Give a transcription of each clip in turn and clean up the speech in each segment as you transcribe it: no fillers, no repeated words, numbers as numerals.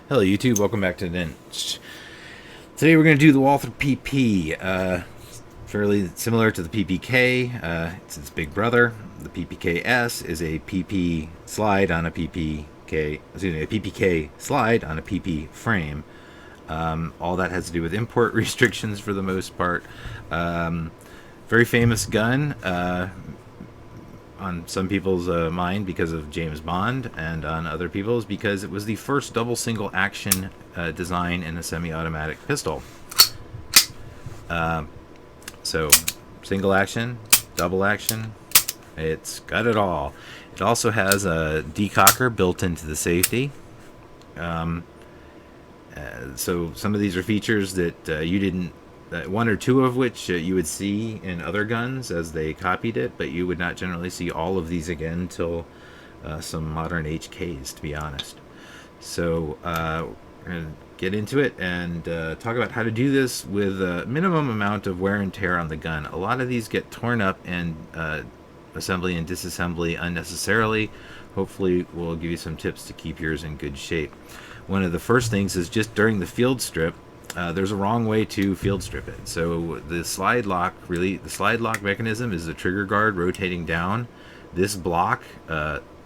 Hello YouTube, welcome back to Ninja. Today we're going to do the Walther PP, fairly similar to the PPK, it's its big brother. The PPKS is a PP slide on a PPK, a PPK slide on a PP frame. All that has to do with import restrictions for the most part. Very famous gun, on some people's mind because of James Bond, and on other people's because it was the first double single action design in a semi-automatic pistol. So single action, double action, it's got it all. It also has a decocker built into the safety. So some of these are features that you didn't, one or two of which you would see in other guns as they copied it, but you would not generally see all of these again until some modern HKs, to be honest. So we're going to get into it and talk about how to do this with a minimum amount of wear and tear on the gun. A lot of these get torn up in assembly and disassembly unnecessarily. Hopefully we'll give you some tips to keep yours in good shape. One of the first things is just during the field strip, there's a wrong way to field strip it. So the slide lock mechanism is the trigger guard rotating down. This block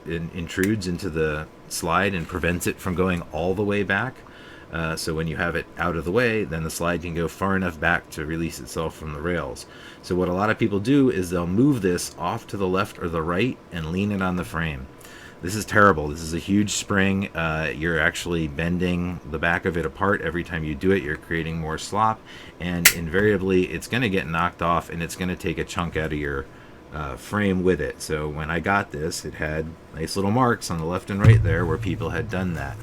intrudes into the slide and prevents it from going all the way back. So when you have it out of the way, then the slide can go far enough back to release itself from the rails. So what a lot of people do is they'll move this off to the left or the right and lean it on the frame. This is terrible. This is a huge spring. You're actually bending the back of it apart every time you do it. You're creating more slop, and invariably it's going to get knocked off, and it's going to take a chunk out of your frame with it. So when I got this, it had nice little marks on the left and right there where people had done that.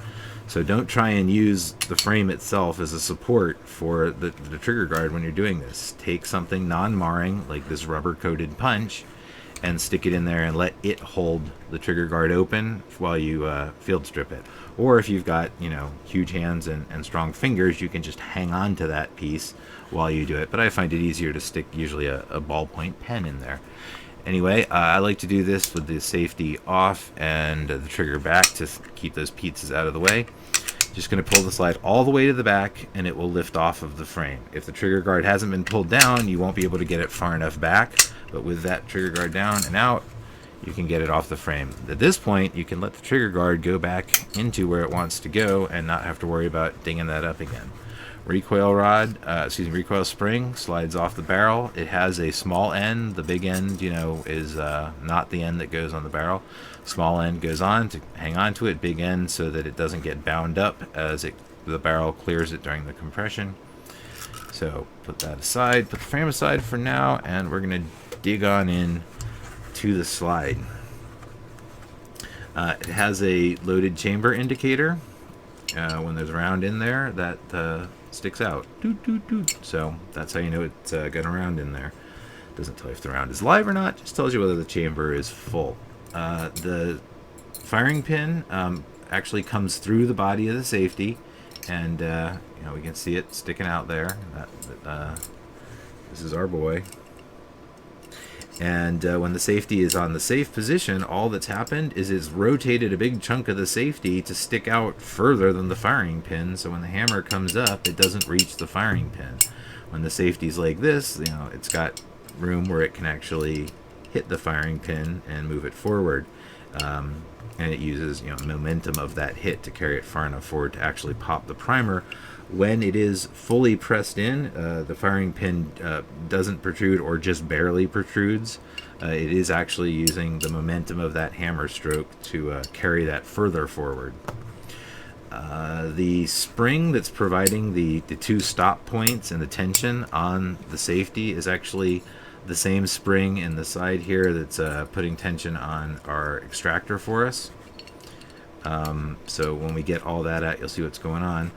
So don't try and use the frame itself as a support for the trigger guard when you're doing this. Take something non-marring, like this rubber-coated punch, and stick it in there and let it hold the trigger guard open while you field strip it. Or if you've got, huge hands and strong fingers, you can just hang on to that piece while you do it. But I find it easier to stick usually a ballpoint pen in there. Anyway, I like to do this with the safety off and the trigger back to keep those pieces out of the way. Just going to pull the slide all the way to the back, and it will lift off of the frame. If the trigger guard hasn't been pulled down, you won't be able to get it far enough back, but with that trigger guard down and out, you can get it off the frame. At this point, you can let the trigger guard go back into where it wants to go and not have to worry about dinging that up again. Recoil spring slides off the barrel. It has a small end. The big end, is not the end that goes on the barrel. Small end goes on to hang on to it. Big end so that it doesn't get bound up as the barrel clears it during the compression. So put that aside, put the frame aside for now, and we're going to dig on in to the slide. It has a loaded chamber indicator. When there's a round in there, that sticks out. Doot, doot, doot. So that's how you know it's got a round in there. Doesn't tell you if the round is live or not, just tells you whether the chamber is full. The firing pin actually comes through the body of the safety, and we can see it sticking out there. This is our boy. And when the safety is on the safe position, all that's happened is it's rotated a big chunk of the safety to stick out further than the firing pin, so when the hammer comes up, it doesn't reach the firing pin. When the safety's like this, it's got room where it can actually hit the firing pin and move it forward. And it uses momentum of that hit to carry it far enough forward to actually pop the primer. When it is fully pressed in, the firing pin doesn't protrude or just barely protrudes. It is actually using the momentum of that hammer stroke to carry that further forward. The spring that's providing the two stop points and the tension on the safety is actually the same spring in the side here that's putting tension on our extractor for us. So when we get all that out, you'll see what's going on.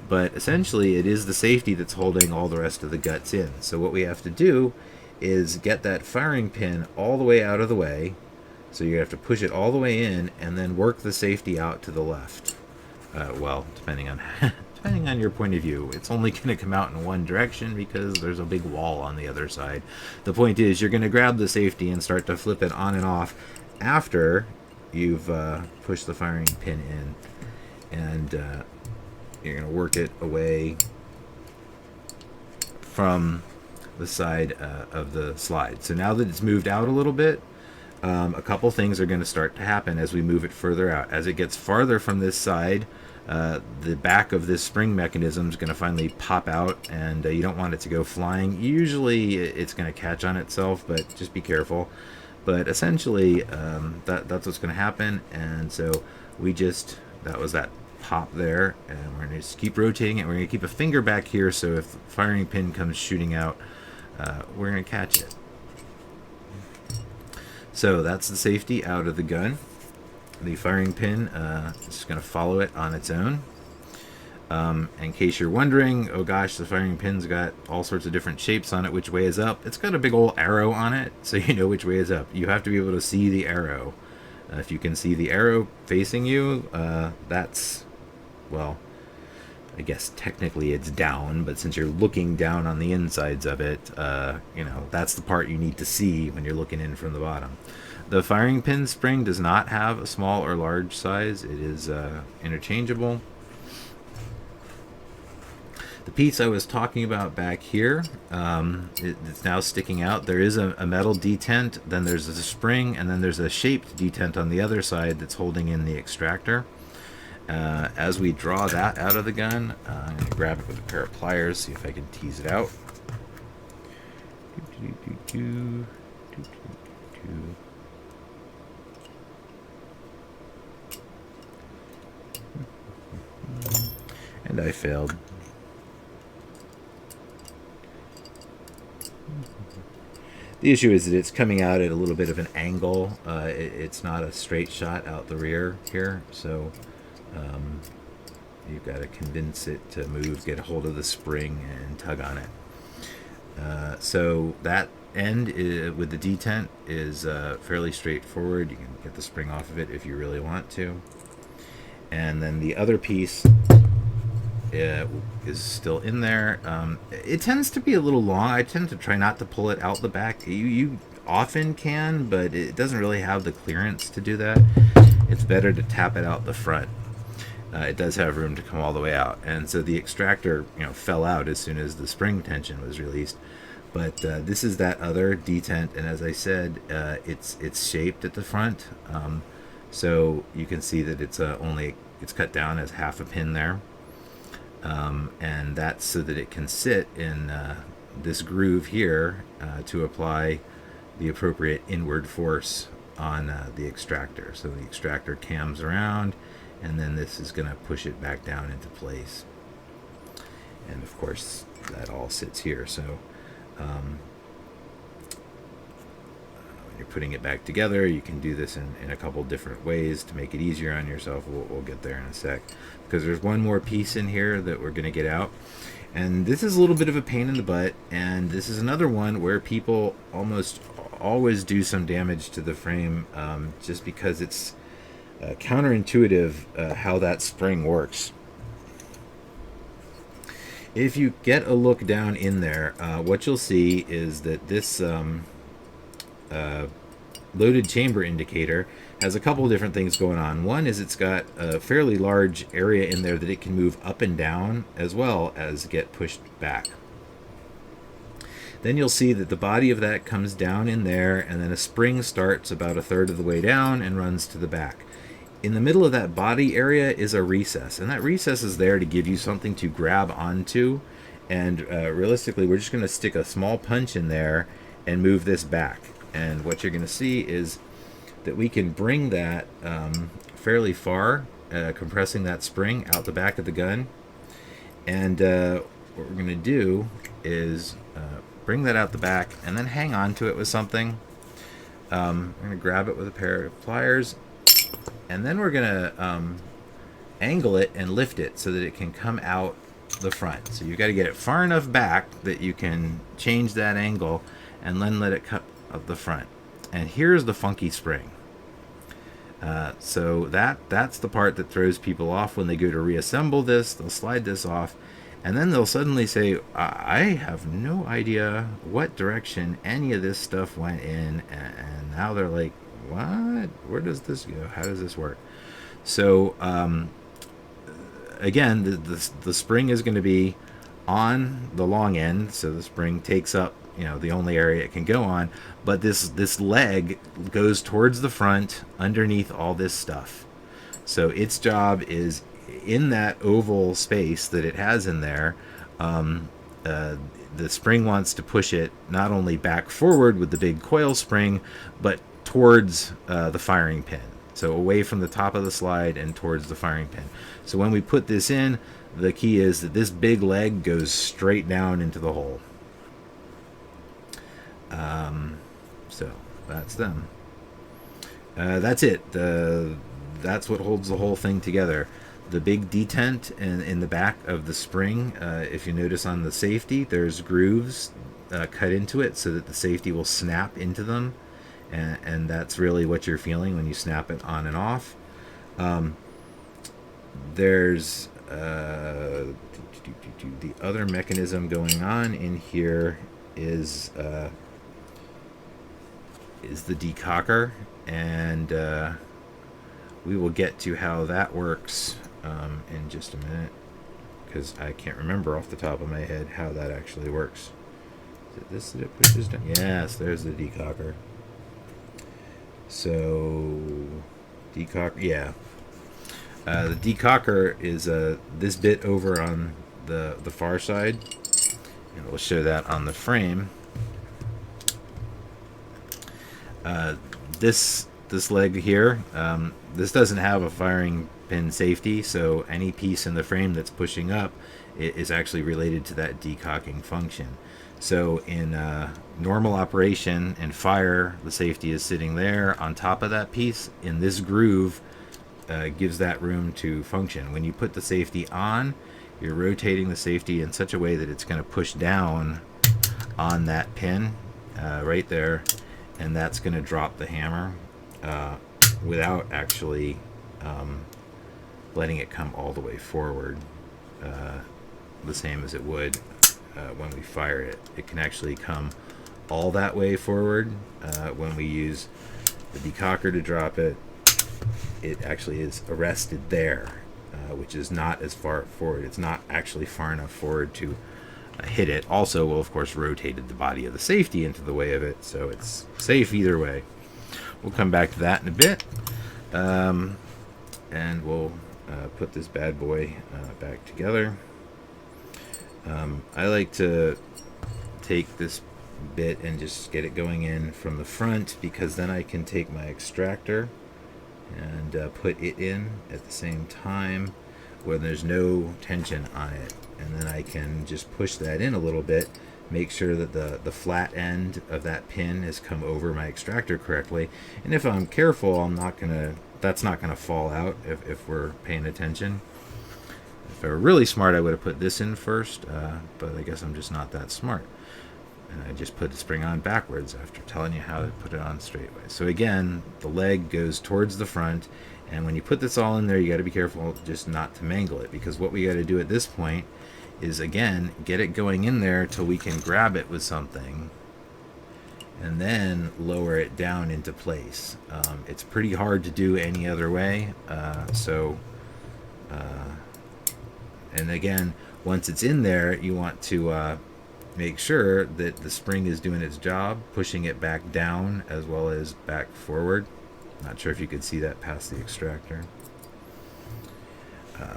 But essentially, it is the safety that's holding all the rest of the guts in. So what we have to do is get that firing pin all the way out of the way. So you have to push it all the way in and then work the safety out to the left. Well, depending on your point of view. It's only going to come out in one direction because there's a big wall on the other side. The point is, you're going to grab the safety and start to flip it on and off after you've pushed the firing pin in. And you're going to work it away from the side of the slide. So now that it's moved out a little bit, a couple things are going to start to happen as we move it further out. As it gets farther from this side, the back of this spring mechanism is going to finally pop out, and you don't want it to go flying. Usually it's going to catch on itself, but just be careful. But essentially, that's what's going to happen. And so that was that pop there, and we're going to just keep rotating it. We're going to keep a finger back here, so if the firing pin comes shooting out, we're going to catch it. So that's the safety out of the gun. The firing pin is just going to follow it on its own. In case you're wondering, oh gosh, the firing pin's got all sorts of different shapes on it. Which way is up? It's got a big old arrow on it, so you know which way is up. You have to be able to see the arrow. If you can see the arrow facing you, that's, well, I guess technically it's down, but since you're looking down on the insides of it, you know, that's the part you need to see when you're looking in from the bottom. The firing pin spring does not have a small or large size. It is interchangeable. The piece I was talking about back here, it's now sticking out. There is a metal detent, then there's a spring, and then there's a shaped detent on the other side that's holding in the extractor. As we draw that out of the gun, I'm going to grab it with a pair of pliers, see if I can tease it out. And I failed. The issue is that it's coming out at a little bit of an angle. It's not a straight shot out the rear here, so you've got to convince it to move, get a hold of the spring, and tug on it. So that end with the detent is fairly straightforward. You can get the spring off of it if you really want to. And then the other piece is still in there. It tends to be a little long. I tend to try not to pull it out the back. You often can, but it doesn't really have the clearance to do that. It's better to tap it out the front. It does have room to come all the way out, and so the extractor, you know, fell out as soon as the spring tension was released. But this is that other detent, and as I said, it's shaped at the front, so you can see that it's cut down as half a pin there. And that's so that it can sit in this groove here to apply the appropriate inward force on the extractor. So the extractor cams around, and then this is going to push it back down into place. And of course, that all sits here. So when you're putting it back together, you can do this in a couple different ways to make it easier on yourself. We'll get there in a sec, because there's one more piece in here that we're going to get out, and this is a little bit of a pain in the butt, and this is another one where people almost always do some damage to the frame, just because it's counterintuitive how that spring works. If you get a look down in there, what you'll see is that this loaded chamber indicator has a couple of different things going on. One is it's got a fairly large area in there that it can move up and down as well as get pushed back. Then you'll see that the body of that comes down in there, and then a spring starts about a third of the way down and runs to the back. In the middle of that body area is a recess, and that recess is there to give you something to grab onto, and realistically we're just going to stick a small punch in there and move this back. And what you're going to see is that we can bring that fairly far, compressing that spring out the back of the gun. And what we're going to do is bring that out the back and then hang on to it with something. I'm going to grab it with a pair of pliers, and then we're going to angle it and lift it so that it can come out the front. So you've got to get it far enough back that you can change that angle and then let it cut up the front. And here's the funky spring. So that's the part that throws people off when they go to reassemble this. They'll slide this off, and then they'll suddenly say, I have no idea what direction any of this stuff went in, and now they're like, what? Where does this go? How does this work? So again, the spring is going to be on the long end, so the spring takes up, you know, the only area it can go on, but this leg goes towards the front underneath all this stuff. So its job is in that oval space that it has in there. The spring wants to push it not only back forward with the big coil spring, but towards the firing pin. So away from the top of the slide and towards the firing pin. So when we put this in, the key is that this big leg goes straight down into the hole. So that's them. That's it. That's what holds the whole thing together. The big detent in the back of the spring, if you notice on the safety, there's grooves cut into it so that the safety will snap into them. And that's really what you're feeling when you snap it on and off. There's the other mechanism going on in here is the decocker, and we will get to how that works in just a minute, because I can't remember off the top of my head how that actually works. Is it this that it pushes down? Yes, there's the decocker. So decocker, yeah. The decocker is this bit over on the far side, and we'll show that on the frame. This leg here, this doesn't have a firing pin safety, so any piece in the frame that's pushing up is actually related to that decocking function. So in normal operation and fire, the safety is sitting there on top of that piece. In this groove, gives that room to function. When you put the safety on, you're rotating the safety in such a way that it's going to push down on that pin right there, and that's going to drop the hammer without actually letting it come all the way forward, the same as it would when we fire it. It can actually come all that way forward when we use the decocker to drop it. It actually is arrested there, which is not as far forward. It's not actually far enough forward to hit it. Also, we'll of course rotated the body of the safety into the way of it, so it's safe either way. We'll come back to that in a bit, and we'll put this bad boy back together. I like to take this bit and just get it going in from the front, because then I can take my extractor and put it in at the same time when there's no tension on it, and then I can just push that in a little bit, make sure that the flat end of that pin has come over my extractor correctly, and if I'm careful, that's not gonna fall out if we're paying attention. If I were really smart, I would have put this in first, but I guess I'm just not that smart. And I just put the spring on backwards after telling you how to put it on straight way. So again, the leg goes towards the front, and when you put this all in there, you got to be careful just not to mangle it, because what we got to do at this point is, again, get it going in there till we can grab it with something, and then lower it down into place. It's pretty hard to do any other way, and again, once it's in there, you want to make sure that the spring is doing its job, pushing it back down as well as back forward. Not sure if you could see that past the extractor.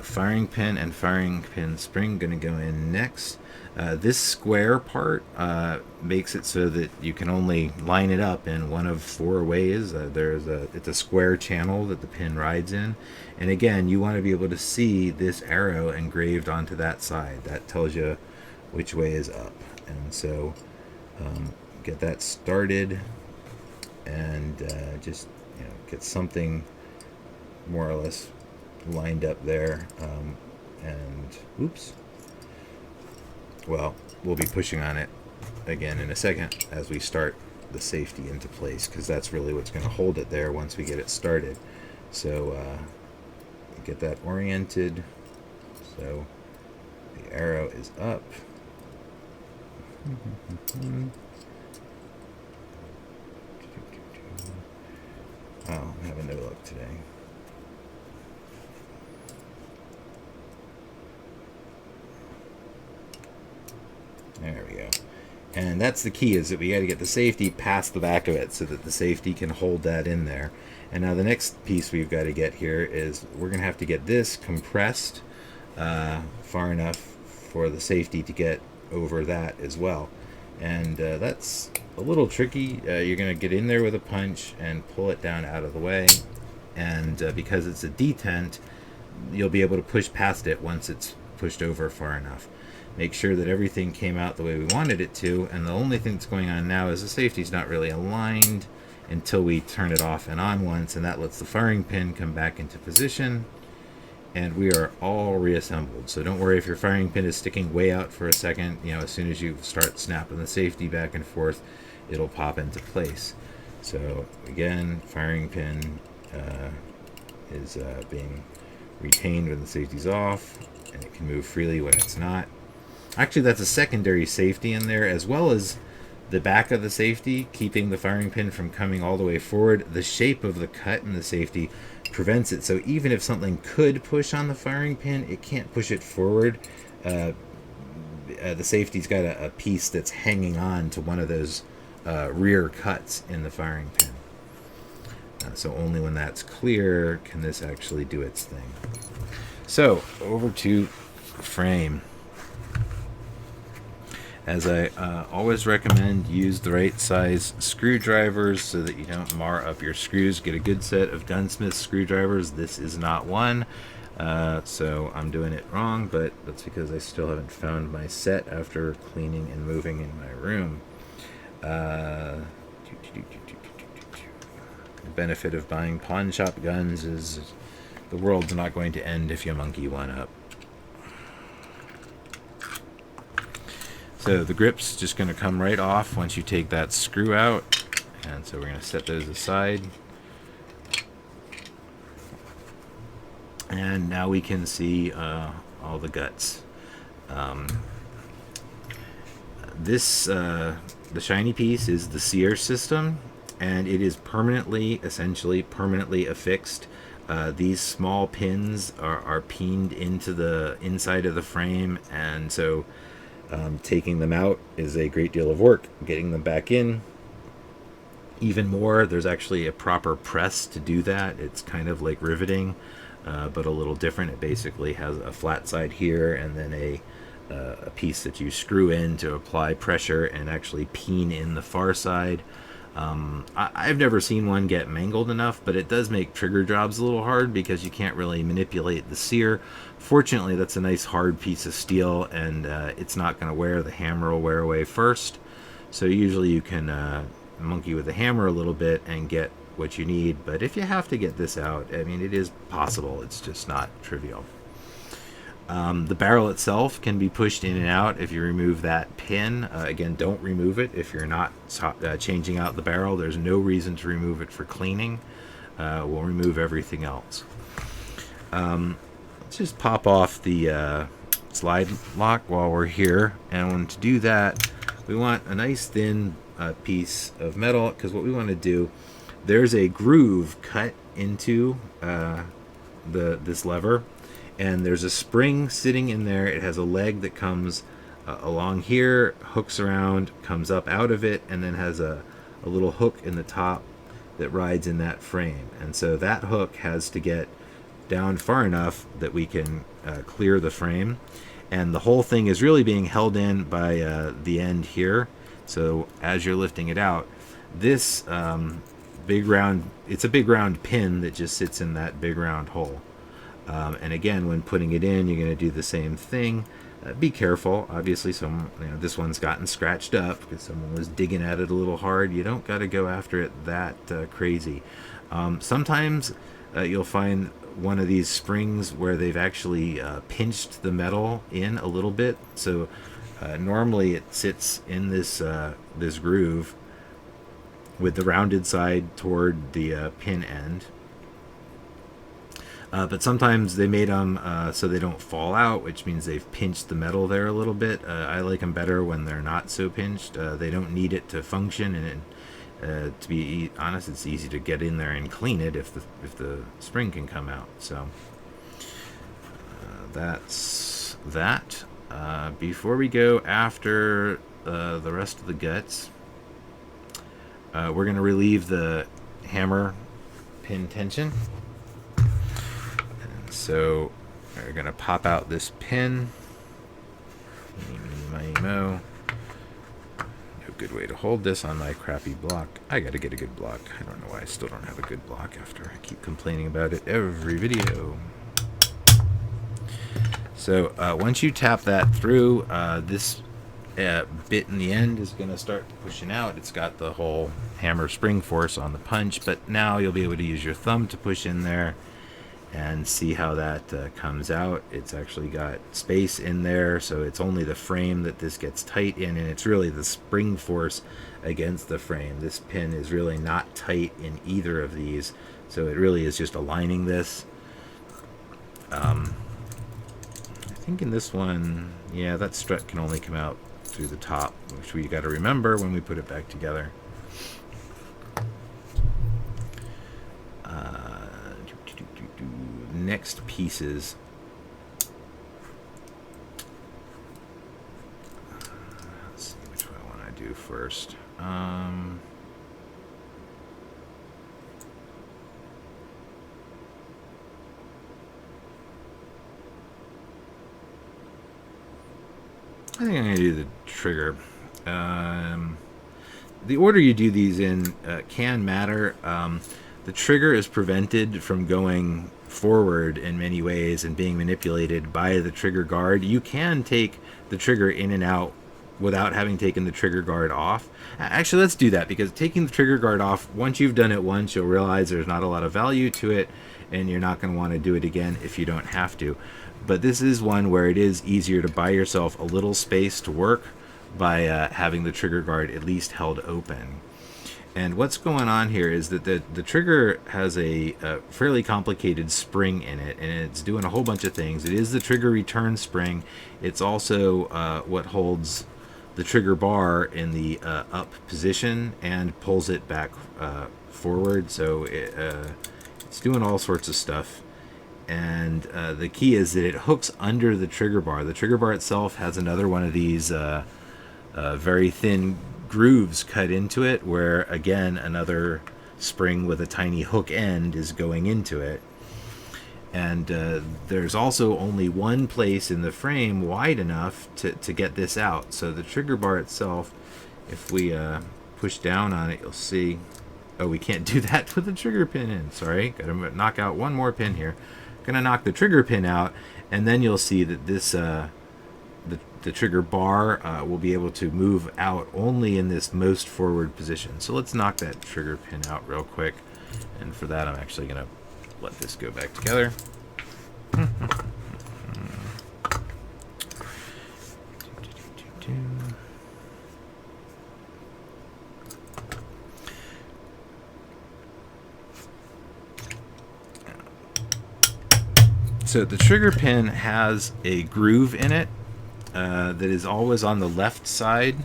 Firing pin and firing pin spring going to go in next. This square part makes it so that you can only line it up in one of four ways. It's a square channel that the pin rides in, and again, you want to be able to see this arrow engraved onto that side. That tells you which way is up, and so get that started, and just get something more or less lined up there, and oops. Well, we'll be pushing on it again in a second as we start the safety into place, because that's really what's going to hold it there once we get it started. So get that oriented so the arrow is up. Oh, I'm having no luck today. There we go. And that's the key, is that we got to get the safety past the back of it so that the safety can hold that in there. And now the next piece we've got to get here is we're going to have to get this compressed far enough for the safety to get over that as well. And that's a little tricky. You're going to get in there with a punch and pull it down out of the way. And because it's a detent, you'll be able to push past it once it's pushed over far enough. Make sure that everything came out the way we wanted it to, and the only thing that's going on now is the safety's not really aligned until we turn it off and on once, and that lets the firing pin come back into position, and we are all reassembled. So don't worry if your firing pin is sticking way out for a second. You know, as soon as you start snapping the safety back and forth, it'll pop into place. So again, firing pin is being retained when the safety's off, and it can move freely when it's not. Actually, that's a secondary safety in there, as well as the back of the safety, keeping the firing pin from coming all the way forward. The shape of the cut in the safety prevents it, so even if something could push on the firing pin, it can't push it forward. The safety's got a piece that's hanging on to one of those rear cuts in the firing pin. So only when that's clear can this actually do its thing. So over to frame. As I always recommend, use the right size screwdrivers so that you don't mar up your screws. Get a good set of gunsmith screwdrivers. This is not one, so I'm doing it wrong, but that's because I still haven't found my set after cleaning and moving in my room. The benefit of buying pawn shop guns is the world's not going to end if you monkey one up. So the grip's just going to come right off once you take that screw out, and so we're going to set those aside. And now we can see all the guts. The shiny piece is the Sear system, and it is essentially permanently affixed. These small pins are peened into the inside of the frame, and so taking them out is a great deal of work. Getting them back in, even more. There's actually a proper press to do that. It's kind of like riveting, but a little different. It basically has a flat side here and then a piece that you screw in to apply pressure and actually peen in the far side. I've never seen one get mangled enough, but it does make trigger jobs a little hard because you can't really manipulate the Sear. Fortunately, that's a nice hard piece of steel, and it's not going to wear. The hammer will wear away first. So usually you can monkey with the hammer a little bit and get what you need. But if you have to get this out, I mean, it is possible. It's just not trivial. The barrel itself can be pushed in and out if you remove that pin. Again, don't remove it if you're not changing out the barrel. There's no reason to remove it for cleaning. We'll remove everything else. Let's just pop off the slide lock while we're here. And to do that, we want a nice thin piece of metal, because what we want to do, there's a groove cut into this lever. And there's a spring sitting in there. It has a leg that comes along here, hooks around, comes up out of it, and then has a little hook in the top that rides in that frame. And so that hook has to get down far enough that we can clear the frame. And the whole thing is really being held in by the end here. So as you're lifting it out, this big round, it's a big round pin that just sits in that big round hole. And again, when putting it in, you're going to do the same thing. Be careful. Obviously, this one's gotten scratched up because someone was digging at it a little hard. You don't got to go after it that crazy. Sometimes you'll find one of these springs where they've actually pinched the metal in a little bit. So normally it sits in this groove with the rounded side toward the pin end. But sometimes they made them so they don't fall out, which means they've pinched the metal there a little bit. I like them better when they're not so pinched. They don't need it to function, and to be honest, it's easy to get in there and clean it if the spring can come out. So that's that. before we go after the rest of the guts, we're going to relieve the hammer pin tension. And so we're going to pop out this pin. No good way to hold this on my crappy block. I got to get a good block. I don't know why I still don't have a good block after I keep complaining about it every video. So once you tap that through, this bit in the end is going to start pushing out. It's got the whole hammer spring force on the punch, but now you'll be able to use your thumb to push in there and see how that comes out. It's actually got space in there, so it's only the frame that this gets tight in, and it's really the spring force against the frame. This pin is really not tight in either of these, so it really is just aligning this. I think in this one, yeah, that strut can only come out through the top, which we got to remember when we put it back together. Next pieces. Let's see which one I want to do first. I think I'm going to do the trigger. The order you do these in can matter. The trigger is prevented from going forward in many ways and being manipulated by the trigger guard. You can take the trigger in and out without having taken the trigger guard off. Actually, let's do that, because taking the trigger guard off, once you've done it once, you'll realize there's not a lot of value to it, and you're not going to want to do it again if you don't have to. But this is one where it is easier to buy yourself a little space to work by having the trigger guard at least held open. And what's going on here is that the trigger has a fairly complicated spring in it, and it's doing a whole bunch of things. It is the trigger return spring. It's also what holds the trigger bar in the up position and pulls it back forward. So it's doing all sorts of stuff. And the key is that it hooks under the trigger bar. The trigger bar itself has another one of these very thin grooves cut into it, where again another spring with a tiny hook end is going into it. And there's also only one place in the frame wide enough to get this out. So the trigger bar itself, if we push down on it, you'll see, oh, we can't do that with the trigger pin in. Sorry, gotta knock out one more pin here. Gonna knock the trigger pin out, and then you'll see that this the trigger bar will be able to move out only in this most forward position. So let's knock that trigger pin out real quick, and for that I'm actually gonna let this go back together. So the trigger pin has a groove in it that is always on the left side.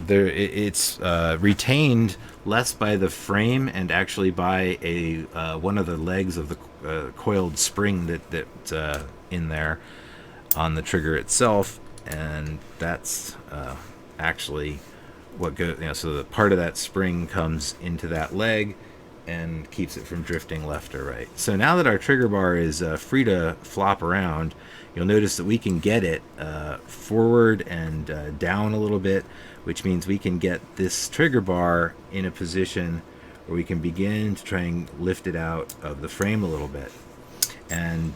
It's retained less by the frame and actually by a one of the legs of the coiled spring that's in there on the trigger itself, and that's actually what goes. So the part of that spring comes into that leg and keeps it from drifting left or right. So now that our trigger bar is free to flop around, you'll notice that we can get it forward and down a little bit, which means we can get this trigger bar in a position where we can begin to try and lift it out of the frame a little bit. And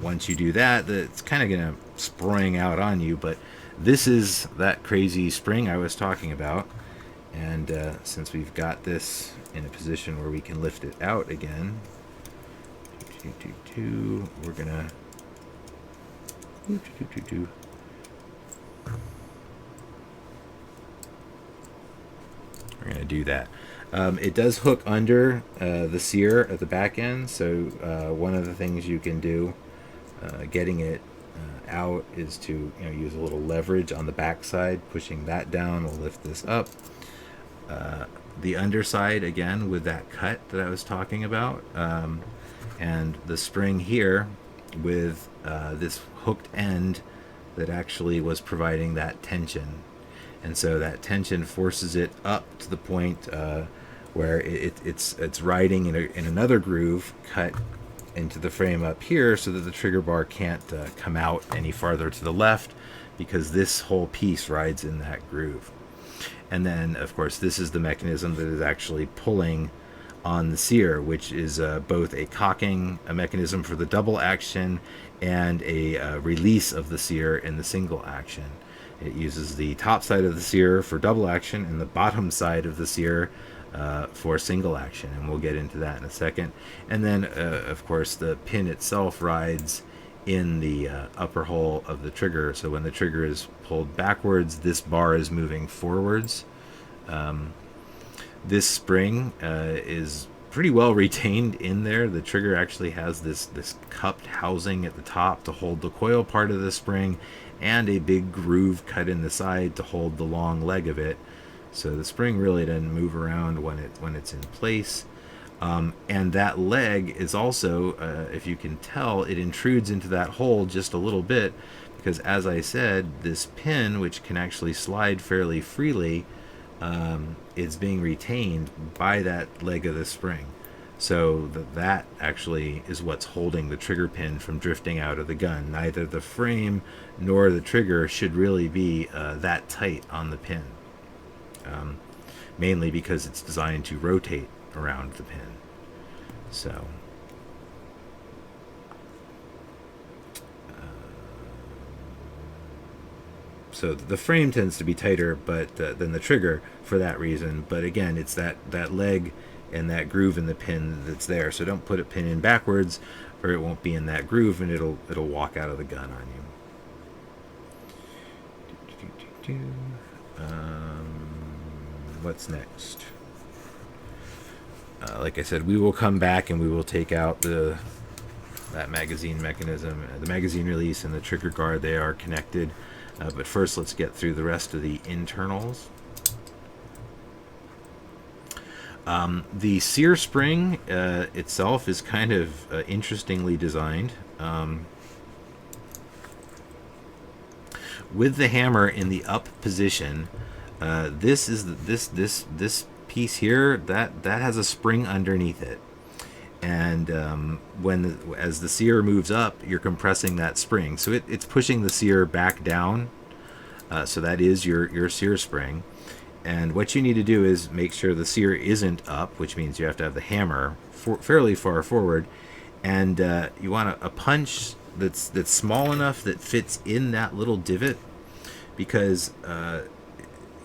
once you do that, it's kind of going to spring out on you, but this is that crazy spring I was talking about. And since we've got this in a position where we can lift it out again, we're gonna do that. It does hook under the Sear at the back end, so one of the things you can do getting it out is to use a little leverage on the back side. Pushing that down will lift this up. The underside, again, with that cut that I was talking about, and the spring here with this hooked end that actually was providing that tension. And so that tension forces it up to the point where it's riding in another groove cut into the frame up here, so that the trigger bar can't come out any farther to the left, because this whole piece rides in that groove. And then, of course, this is the mechanism that is actually pulling on the Sear, which is both a cocking mechanism for the double action and a release of the Sear in the single action. It uses the top side of the Sear for double action and the bottom side of the Sear for single action, and we'll get into that in a second. And then, of course, the pin itself rides in the upper hole of the trigger, so when the trigger is pulled backwards, this bar is moving forwards. This spring is pretty well retained in there. The trigger actually has this cupped housing at the top to hold the coil part of the spring, and a big groove cut in the side to hold the long leg of it. So the spring really doesn't move around when it's in place. And that leg is also, if you can tell, it intrudes into that hole just a little bit, because as I said, this pin, which can actually slide fairly freely, is being retained by that leg of the spring. So that actually is what's holding the trigger pin from drifting out of the gun. Neither the frame nor the trigger should really be that tight on the pin, mainly because it's designed to rotate around the pin. So the frame tends to be tighter than the trigger for that reason. But again, it's that leg and that groove in the pin that's there. So don't put a pin in backwards, or it won't be in that groove, and it'll walk out of the gun on you. What's next? Like I said, we will come back and we will take out that magazine mechanism. The magazine release and the trigger guard, they are connected. But first, let's get through the rest of the internals. The Sear spring itself is kind of interestingly designed. With the hammer in the up position, this piece here that has a spring underneath it, and as the Sear moves up, you're compressing that spring, so it's pushing the Sear back down. So that is your Sear spring. And what you need to do is make sure the Sear isn't up, which means you have to have the hammer fairly far forward, and you want a punch that's small enough that fits in that little divot, because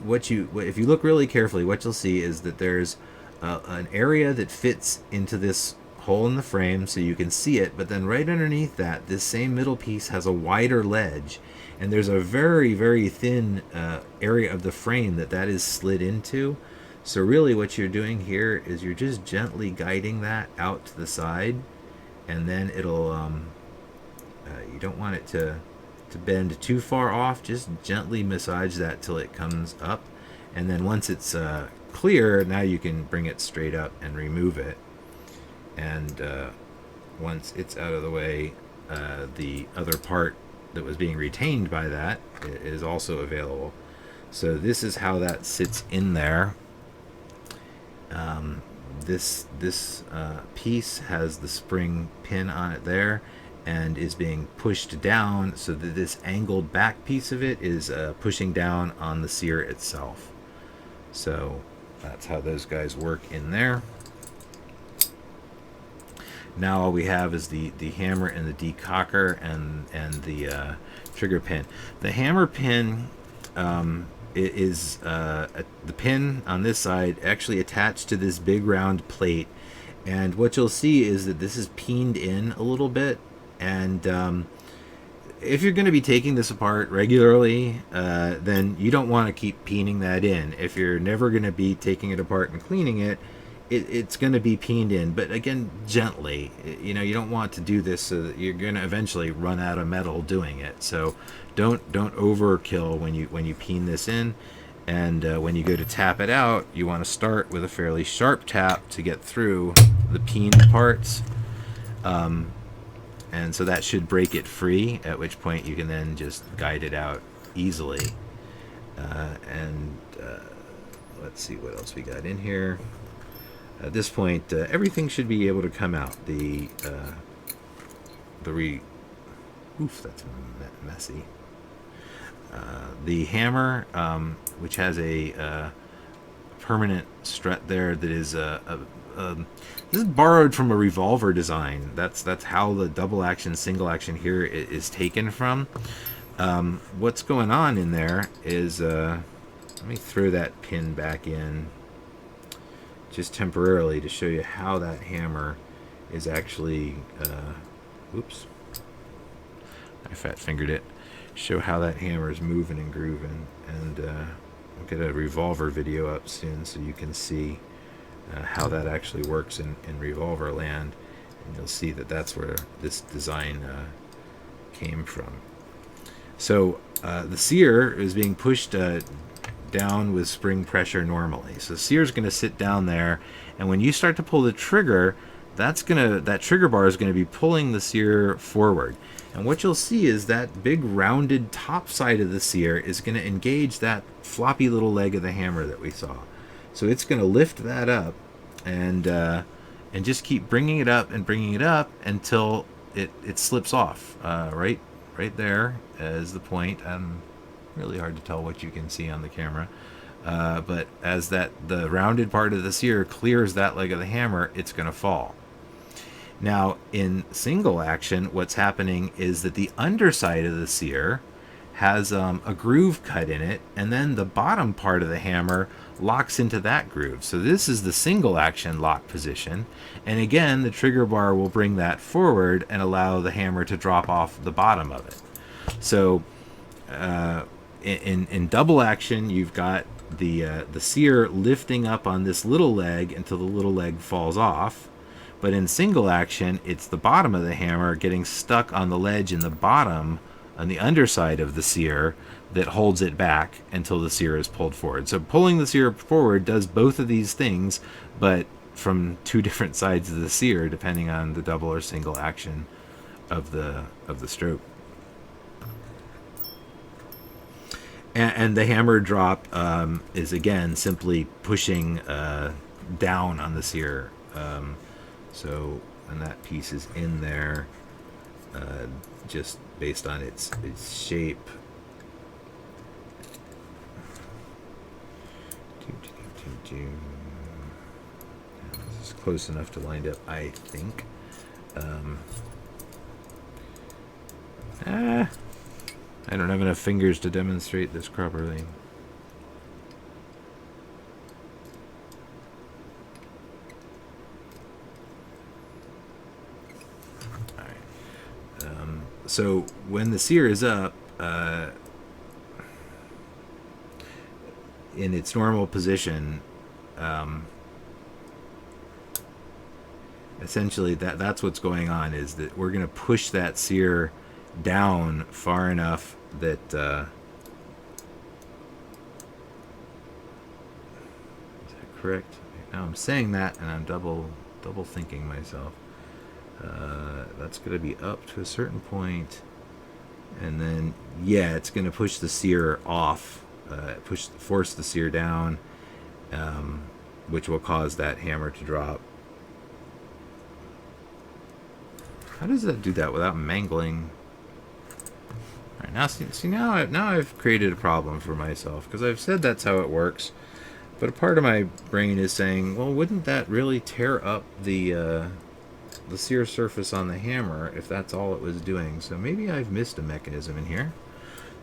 if you look really carefully, what you'll see is that there's an area that fits into this hole in the frame, so you can see it, but then right underneath that, this same middle piece has a wider ledge, and there's a very, very thin area of the frame that is slid into. So really what you're doing here is you're just gently guiding that out to the side, and then it'll you don't want it to bend too far off. Just gently massage that till it comes up, and then once it's clear, now you can bring it straight up and remove it. And once it's out of the way, the other part that was being retained by that is also available. So this is how that sits in there. This piece has the spring pin on it there, and is being pushed down, so that this angled back piece of it is pushing down on the Sear itself. So that's how those guys work in there. Now all we have is the hammer and the decocker and the trigger pin. The hammer pin is the pin on this side actually attached to this big round plate, and what you'll see is that this is peened in a little bit, and if you're going to be taking this apart regularly, then you don't want to keep peening that in. If you're never going to be taking it apart and cleaning it, it's going to be peened in, but again, gently. You don't want to do this so that you're going to eventually run out of metal doing it. So don't overkill when you peen this in, and when you go to tap it out, you want to start with a fairly sharp tap to get through the peened parts. and so that should break it free, at which point you can then just guide it out easily. And let's see what else we got in here. At this point, everything should be able to come out. Oof, that's messy. The hammer, which has a permanent strut there, that is this is borrowed from a revolver design. That's how the double action, single action here is taken from. What's going on in there is, let me throw that pin back in just temporarily to show you how that hammer is actually, oops, I fat fingered it. Show how that hammer is moving and grooving, and we'll get a revolver video up soon so you can see how that actually works in revolver land, and you'll see that that's where this design came from. So the Sear is being pushed down with spring pressure normally. So Sear is going to sit down there, and when you start to pull the trigger, that trigger bar is going to be pulling the Sear forward. And what you'll see is that big rounded top side of the Sear is going to engage that floppy little leg of the hammer that we saw. So it's going to lift that up and just keep bringing it up and bringing it up until it slips off. Right there is the point. Really hard to tell what you can see on the camera. But as the rounded part of the Sear clears that leg of the hammer, it's going to fall. Now, in single action, what's happening is that the underside of the Sear has a groove cut in it, and then the bottom part of the hammer locks into that groove. So this is the single action lock position, and again, the trigger bar will bring that forward and allow the hammer to drop off the bottom of it. So in double action, you've got the Sear lifting up on this little leg until the little leg falls off. But in single action, it's the bottom of the hammer getting stuck on the ledge in the bottom, on the underside of the Sear, that holds it back until the Sear is pulled forward. So pulling the Sear forward does both of these things, but from two different sides of the Sear, depending on the double or single action of the stroke. And the hammer drop is again simply pushing down on the Sear. So, and that piece is in there just based on its shape. This is close enough to line up, I think. I don't have enough fingers to demonstrate this properly. So when the Sear is up in its normal position, essentially that's what's going on, is that we're going to push that Sear down far enough that is that correct? Now I'm saying that and I'm double thinking myself. That's going to be up to a certain point, and then yeah, it's going to push the Sear off, force the Sear down, which will cause that hammer to drop. How does that do that without mangling? All right, now see now I've created a problem for myself, because I've said that's how it works, but a part of my brain is saying, well, wouldn't that really tear up the Sear surface on the hammer if that's all it was doing? So maybe I've missed a mechanism in here.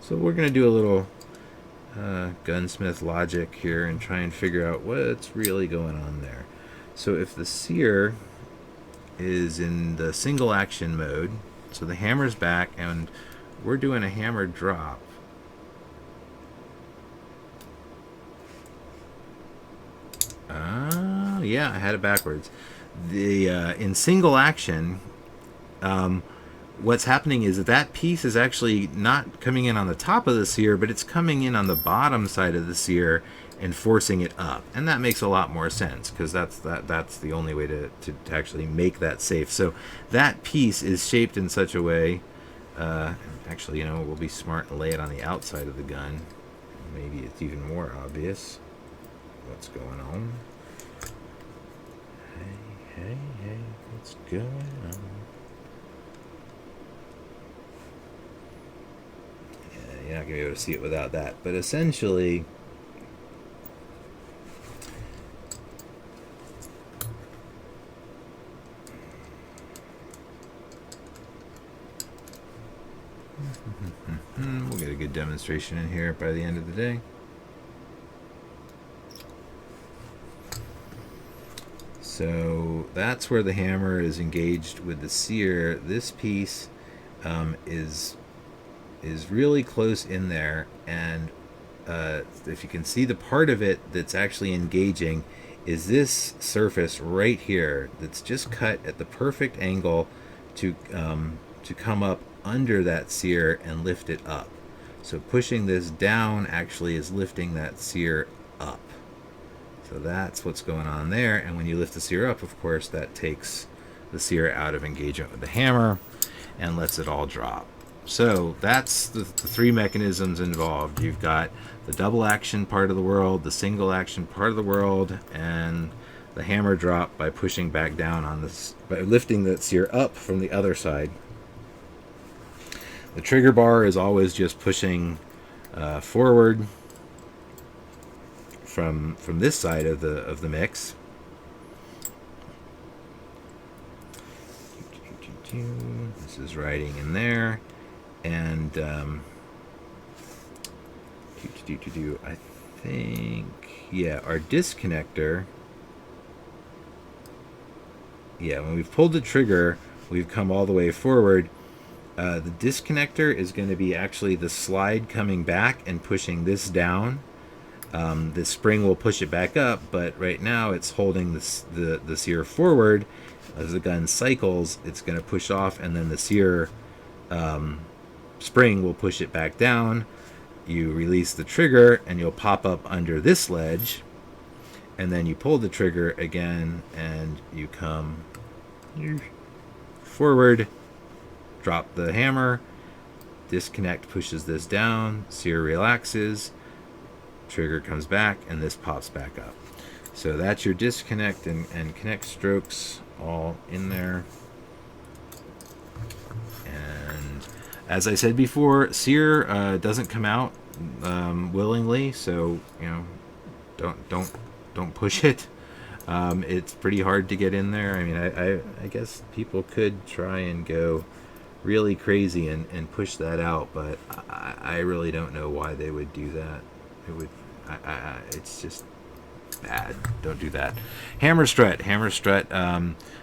So we're going to do a little gunsmith logic here and try and figure out what's really going on there. So if the Sear is in the single action mode, so the hammer's back and we're doing a hammer drop, yeah, I had it backwards. In single action, what's happening is that piece is actually not coming in on the top of the Sear, but it's coming in on the bottom side of the Sear, and forcing it up, and that makes a lot more sense because that's the only way to actually make that safe. So that piece is shaped in such a way. Actually, we'll be smart and lay it on the outside of the gun. Maybe it's even more obvious what's going on. Hey, what's going on? Yeah, you're not going to be able to see it without that. But essentially, we'll get a good demonstration in here by the end of the day. So that's where the hammer is engaged with the sear. This piece is really close in there, and if you can see, the part of it that's actually engaging is this surface right here that's just cut at the perfect angle to come up under that sear and lift it up. So pushing this down actually is lifting that sear up. So that's what's going on there. And when you lift the sear up, of course, that takes the sear out of engagement with the hammer and lets it all drop. So that's the three mechanisms involved. You've got the double action part of the world, the single action part of the world, and the hammer drop by pushing back down on this, by lifting the sear up from the other side. The trigger bar is always just pushing forward from this side of the mix. This is riding in there, and I think, yeah, our disconnector. Yeah, when we've pulled the trigger, we've come all the way forward. The disconnector is going to be actually the slide coming back and pushing this down. The spring will push it back up, but right now it's holding the sear forward. As the gun cycles, it's going to push off, and then the sear spring will push it back down. You release the trigger, and you'll pop up under this ledge, and then you pull the trigger again, and you come forward, drop the hammer, disconnect pushes this down, sear relaxes, trigger comes back, and this pops back up. So that's your disconnect and connect strokes all in there. And as I said before, sear doesn't come out willingly, so don't push it. It's pretty hard to get in there. I mean, I guess people could try and go really crazy and push that out, but I really don't know why they would do that. It's just bad. Don't do that. Hammer strut.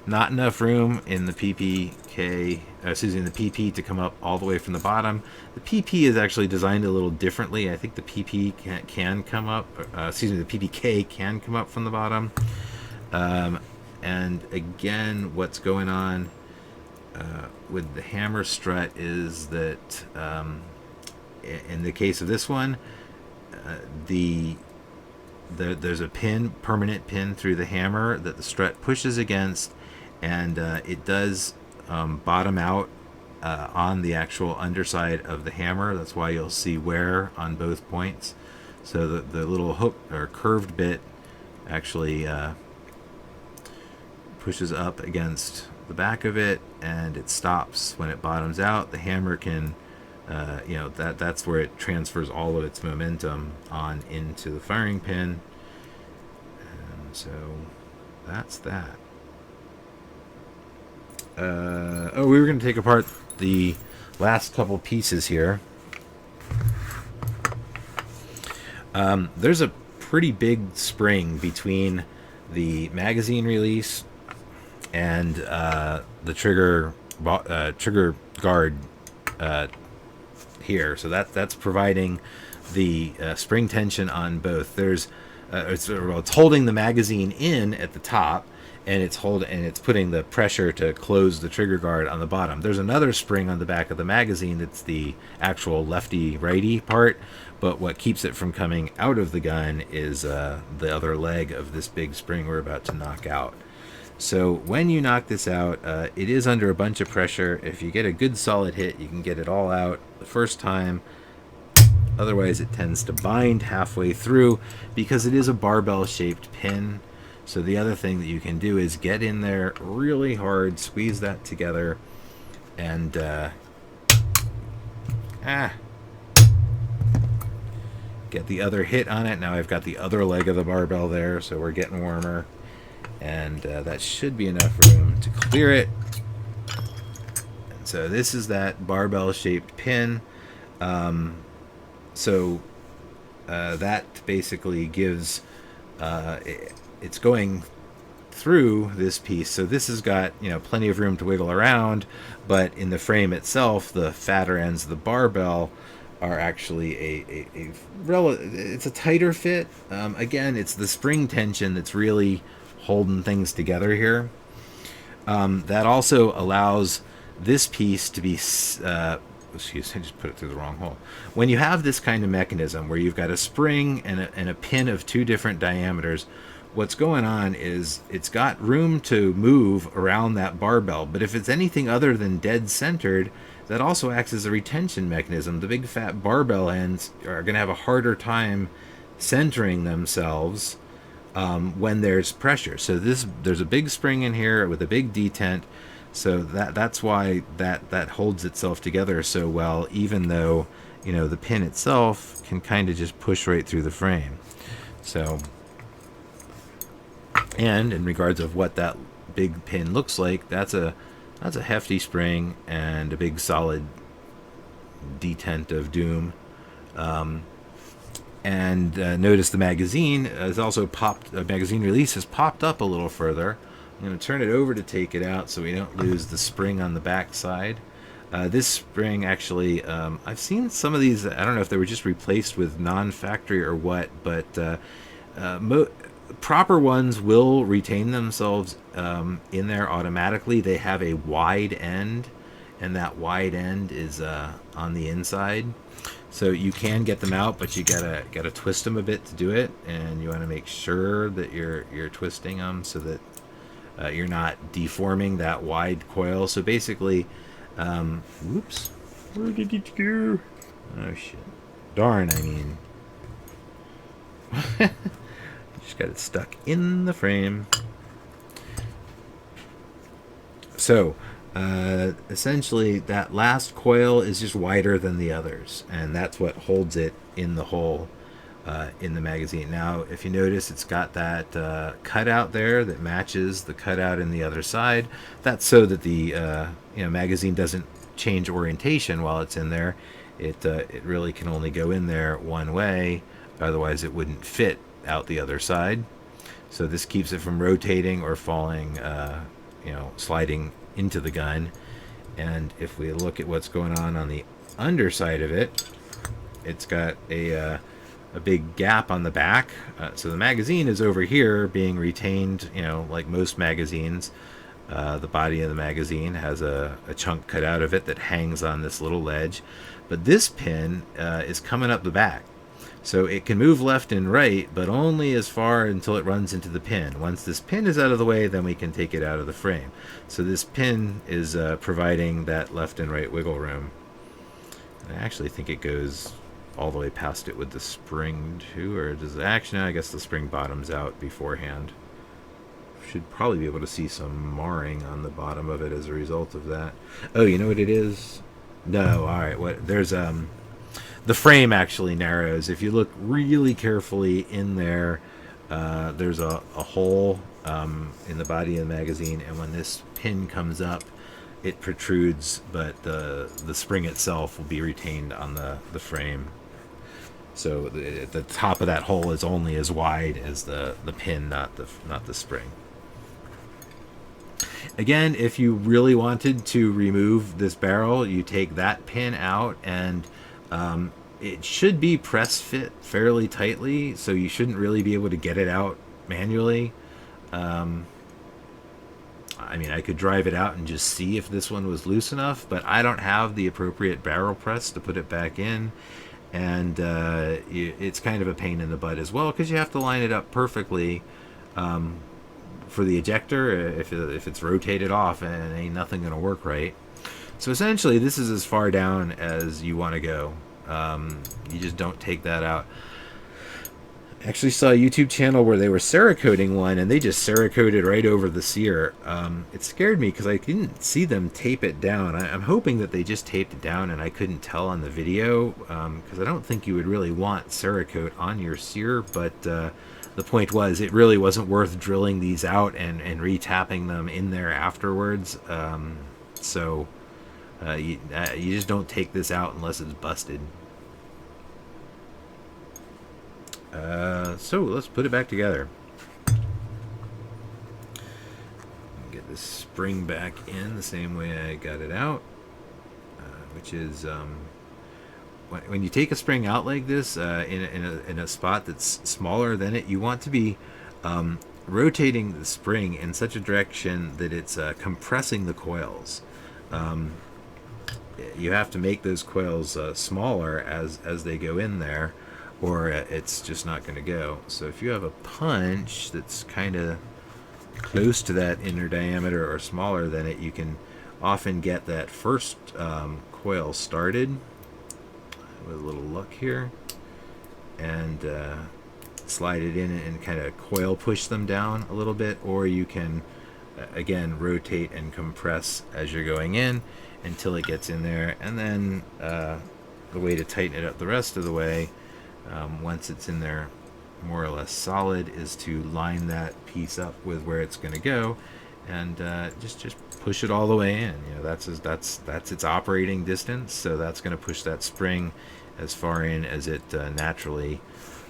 Not enough room in the PPK, the PP to come up all the way from the bottom. The PP is actually designed a little differently. I think the PP can come up. The PPK can come up from the bottom. And again, what's going on with the hammer strut is that in the case of this one, there's a permanent pin through the hammer that the strut pushes against, and it does bottom out on the actual underside of the hammer. That's why you'll see wear on both points. So the little hook or curved bit actually pushes up against the back of it, and it stops when it bottoms out. The hammer can that's where it transfers all of its momentum on into the firing pin. And so that's that. We were going to take apart the last couple pieces here. There's a pretty big spring between the magazine release and the trigger guard here, so that's providing the spring tension on both. There's it's holding the magazine in at the top, and it's putting the pressure to close the trigger guard on the bottom. There's another spring on the back of the magazine that's the actual lefty righty part, but what keeps it from coming out of the gun is the other leg of this big spring we're about to knock out. So when you knock this out, it is under a bunch of pressure. If you get a good solid hit, you can get it all out the first time. Otherwise, it tends to bind halfway through because it is a barbell-shaped pin. So the other thing that you can do is get in there really hard, squeeze that together, and get the other hit on it. Now I've got the other leg of the barbell there, so we're getting warmer. And that should be enough room to clear it. And so this is that barbell-shaped pin. So that basically gives, it's going through this piece. So this has got, plenty of room to wiggle around, but in the frame itself, the fatter ends of the barbell are actually it's a tighter fit. Again, it's the spring tension that's really holding things together here. That also allows this piece to be excuse me, I just put it through the wrong hole. When you have this kind of mechanism where you've got a spring and a pin of two different diameters, what's going on is it's got room to move around that barbell, but if it's anything other than dead centered, that also acts as a retention mechanism. The big fat barbell ends are going to have a harder time centering themselves when there's pressure. So there's a big spring in here with a big detent, so that's why that holds itself together so well, even though the pin itself can kind of just push right through the frame. So, and in regards of what that big pin looks like, that's a hefty spring and a big solid detent of doom. And notice the magazine is also popped. A magazine release has popped up a little further. I'm going to turn it over to take it out so we don't lose the spring on the back side. This spring actually, I've seen some of these. I don't know if they were just replaced with non-factory or what, but proper ones will retain themselves in there automatically. They have a wide end, and that wide end is on the inside. So you can get them out, but you gotta twist them a bit to do it, and you want to make sure that you're twisting them so that you're not deforming that wide coil. So basically, whoops, where did it go? Oh shit! Darn, I mean, just got it stuck in the frame. So. Essentially that last coil is just wider than the others, and that's what holds it in the hole in the magazine. Now if you notice, it's got that cutout there that matches the cutout in the other side. That's so that the magazine doesn't change orientation while it's in there. It really can only go in there one way, otherwise it wouldn't fit out the other side. So this keeps it from rotating or falling, sliding into the gun. And if we look at what's going on the underside of it, it's got a big gap on the back. So the magazine is over here being retained, like most magazines. The body of the magazine has a chunk cut out of it that hangs on this little ledge, but this pin is coming up the back. So it can move left and right, but only as far until it runs into the pin. Once this pin is out of the way, then we can take it out of the frame. So this pin is providing that left and right wiggle room. And I actually think it goes all the way past it with the spring too, or does it actually? No, I guess the spring bottoms out beforehand. Should probably be able to see some marring on the bottom of it as a result of that. Oh, you know what it is? No, all right. What there's the frame actually narrows. If you look really carefully in there, there's a hole in the body of the magazine, and when this pin comes up, it protrudes, but the spring itself will be retained on the frame. So the top of that hole is only as wide as the pin, not the spring. Again, if you really wanted to remove this barrel, you take that pin out, and it should be press fit fairly tightly, so you shouldn't really be able to get it out manually. I mean, I could drive it out and just see if this one was loose enough, but I don't have the appropriate barrel press to put it back in. And it's kind of a pain in the butt as well, because you have to line it up perfectly for the ejector if it's rotated off, and ain't nothing going to work right. So essentially, this is as far down as you want to go. You just don't take that out. I actually saw a YouTube channel where they were Cerakoting one, and they just Cerakoted right over the Sear. It scared me because I didn't see them tape it down. I'm hoping that they just taped it down and I couldn't tell on the video, because I don't think you would really want Cerakote on your Sear, but the point was it really wasn't worth drilling these out and re-tapping them in there afterwards. So you just don't take this out unless it's busted. So let's put it back together. Get this spring back in the same way I got it out, which is when you take a spring out like this in a spot that's smaller than it, you want to be rotating the spring in such a direction that it's compressing the coils. You have to make those coils smaller as they go in there, or it's just not going to go. So if you have a punch that's kind of close to that inner diameter or smaller than it, you can often get that first coil started with a little luck here, and slide it in and kind of coil push them down a little bit, or you can again rotate and compress as you're going in until it gets in there. And then the way to tighten it up the rest of the way, once it's in there more or less solid, is to line that piece up with where it's going to go, and just push it all the way in. You know, that's its operating distance, so that's going to push that spring as far in as it naturally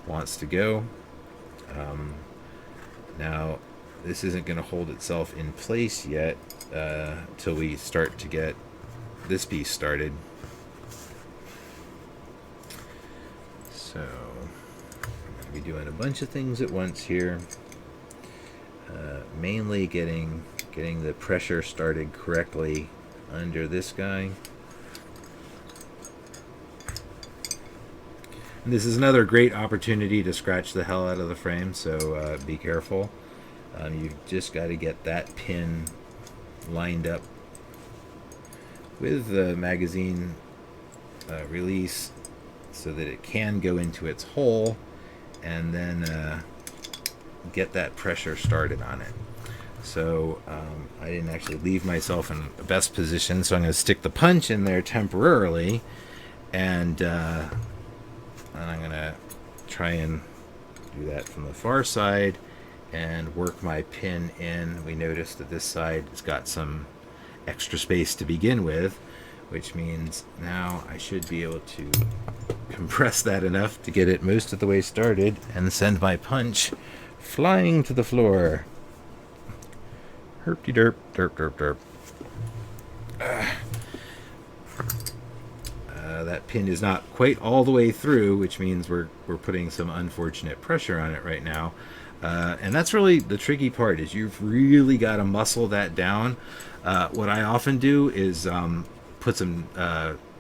wants to go. Now this isn't going to hold itself in place yet till we start to get this piece started. So I'm going to be doing a bunch of things at once here, mainly getting the pressure started correctly under this guy. And this is another great opportunity to scratch the hell out of the frame, so be careful. You've just got to get that pin lined up with the magazine release so that it can go into its hole, and then get that pressure started on it. So I didn't actually leave myself in the best position, so I'm going to stick the punch in there temporarily, and I'm going to try and do that from the far side and work my pin in. We notice that this side has got some extra space to begin with, which means now I should be able to compress that enough to get it most of the way started and send my punch flying to the floor. Herpty derp, derp, derp, derp. That pin is not quite all the way through, which means we're putting some unfortunate pressure on it right now. And that's really the tricky part, is you've really got to muscle that down. What I often do is put some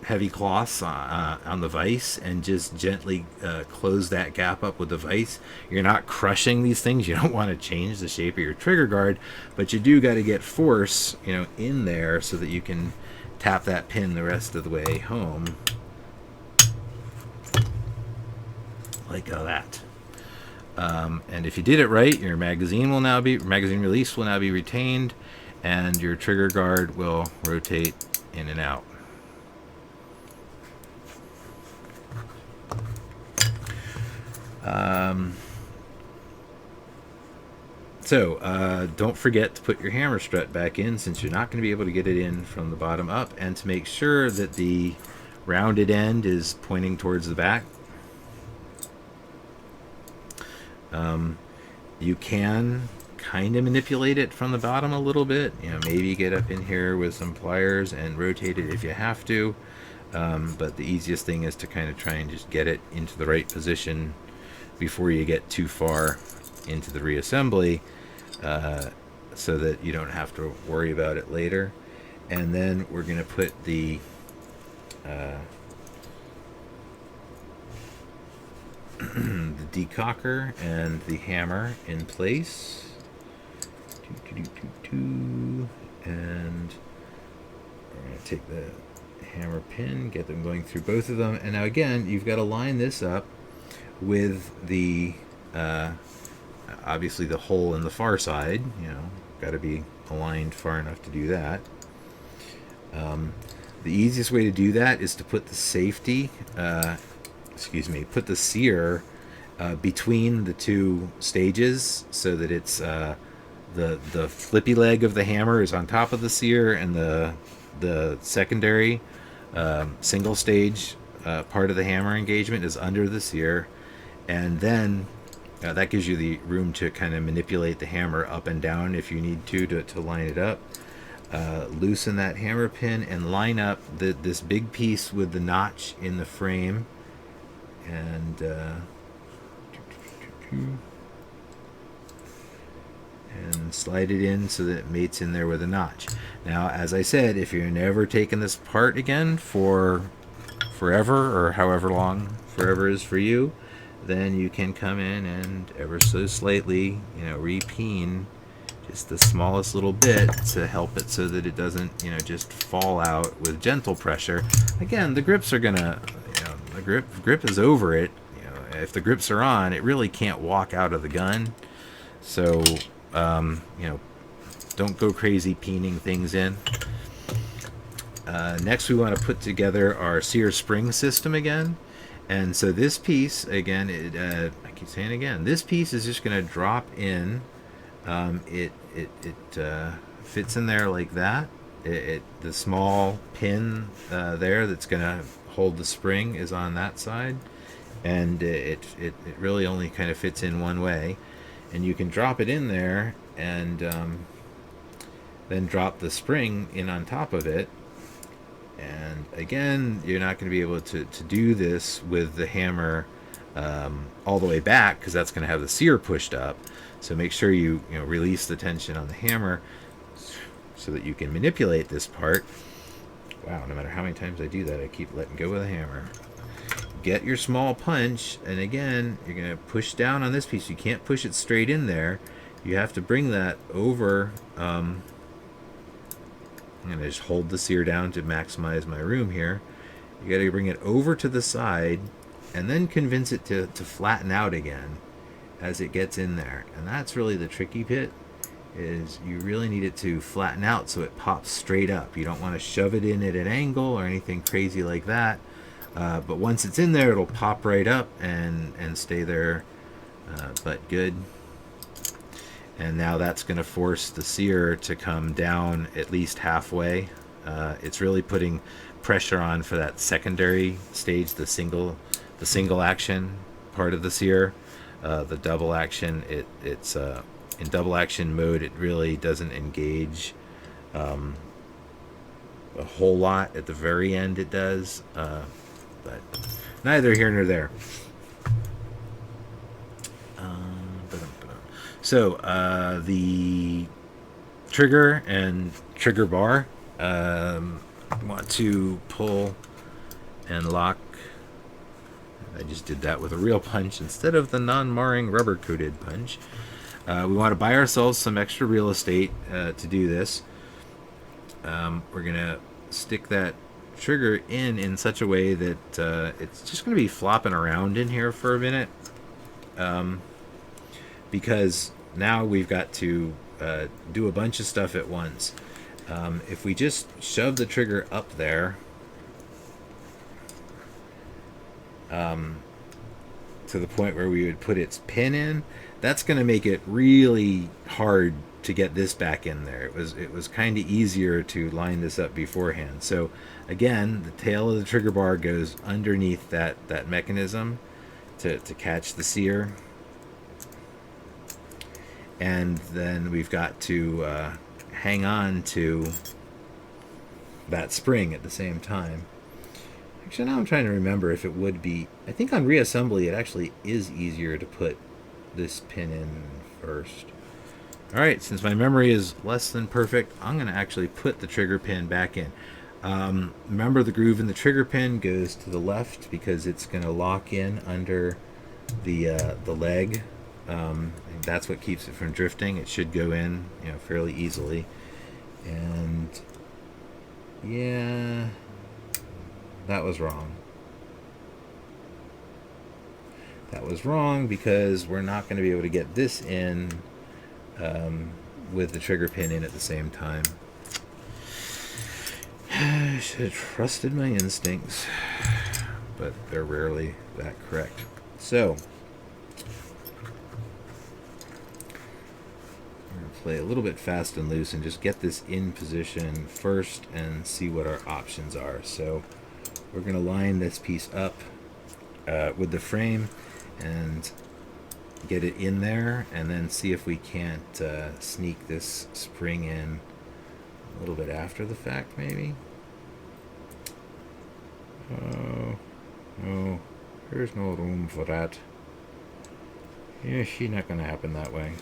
heavy cloths on the vise and just gently close that gap up with the vise. You're not crushing these things. You don't want to change the shape of your trigger guard, but you do got to get force, in there so that you can tap that pin the rest of the way home, like that. And if you did it right, your magazine release will now be retained, and your trigger guard will rotate in and out. So don't forget to put your hammer strut back in, since you're not going to be able to get it in from the bottom up, and to make sure that the rounded end is pointing towards the back. You can kind of manipulate it from the bottom a little bit, maybe get up in here with some pliers and rotate it if you have to, but the easiest thing is to kind of try and just get it into the right position before you get too far into the reassembly, so that you don't have to worry about it later. And then we're going to put the the decocker and the hammer in place. And we're going to take the hammer pin, get them going through both of them. And now again, you've got to line this up with the obviously the hole in the far side. You know, got to be aligned far enough to do that. The easiest way to do that is to put the put the sear between the two stages, so that it's the flippy leg of the hammer is on top of the sear, and the secondary single stage part of the hammer engagement is under the sear. And then that gives you the room to kind of manipulate the hammer up and down if you need to line it up. Loosen that hammer pin and line up this big piece with the notch in the frame, and slide it in so that it mates in there with a notch. Now, as I said, if you're never taking this apart again for forever, or however long forever is for you, then you can come in and ever so slightly, repeen just the smallest little bit to help it so that it doesn't, just fall out with gentle pressure. Again, the grips are gonna, the grip is over it. If the grips are on, it really can't walk out of the gun. So, don't go crazy peening things in. Next, we want to put together our Sear spring system again. And so this piece, again, I keep saying again, this piece is just going to drop in. It fits in there like that. The small pin there that's going to hold the spring is on that side, and it really only kind of fits in one way. And you can drop it in there, and then drop the spring in on top of it. And again, you're not going to be able to do this with the hammer all the way back, because that's going to have the sear pushed up. So make sure you release the tension on the hammer so that you can manipulate this part. Wow, no matter how many times I do that, I keep letting go of the hammer. Get your small punch, and again, you're going to push down on this piece. You can't push it straight in there. You have to bring that over. I'm going to just hold the sear down to maximize my room here. You got to bring it over to the side, and then convince it to flatten out again as it gets in there. And that's really the tricky bit, is you really need it to flatten out so it pops straight up. You don't want to shove it in at an angle or anything crazy like that. But once it's in there, it'll pop right up and stay there, but good. And now that's going to force the sear to come down at least halfway. It's really putting pressure on for that secondary stage, the single action part of the sear. The double action, it's in double action mode, it really doesn't engage a whole lot. At the very end it does, but neither here nor there. So the trigger and trigger bar, want to pull and lock. I just did that with a real punch instead of the non-marring rubber coated punch. We want to buy ourselves some extra real estate to do this. We're gonna stick that trigger in such a way that it's just going to be flopping around in here for a minute, because now we've got to do a bunch of stuff at once. If we just shove the trigger up there to the point where we would put its pin in, that's going to make it really hard to get this back in there. It was kind of easier to line this up beforehand. So again, the tail of the trigger bar goes underneath that mechanism to catch the sear, and then we've got to hang on to that spring at the same time. Actually, now I'm trying to remember if it would be, I think on reassembly it actually is easier to put this pin in first. Alright, since my memory is less than perfect, I'm going to actually put the trigger pin back in. Remember, the groove in the trigger pin goes to the left because it's going to lock in under the leg. And that's what keeps it from drifting. It should go in, fairly easily. And yeah, that was wrong. That was wrong because we're not going to be able to get this in with the trigger pin in at the same time. I should have trusted my instincts, but they're rarely that correct. So, we're going to play a little bit fast and loose and just get this in position first and see what our options are. So, we're going to line this piece up with the frame and get it in there, and then see if we can't sneak this spring in a little bit after the fact, maybe. Oh, no, there's no room for that. Yeah, she's not going to happen that way.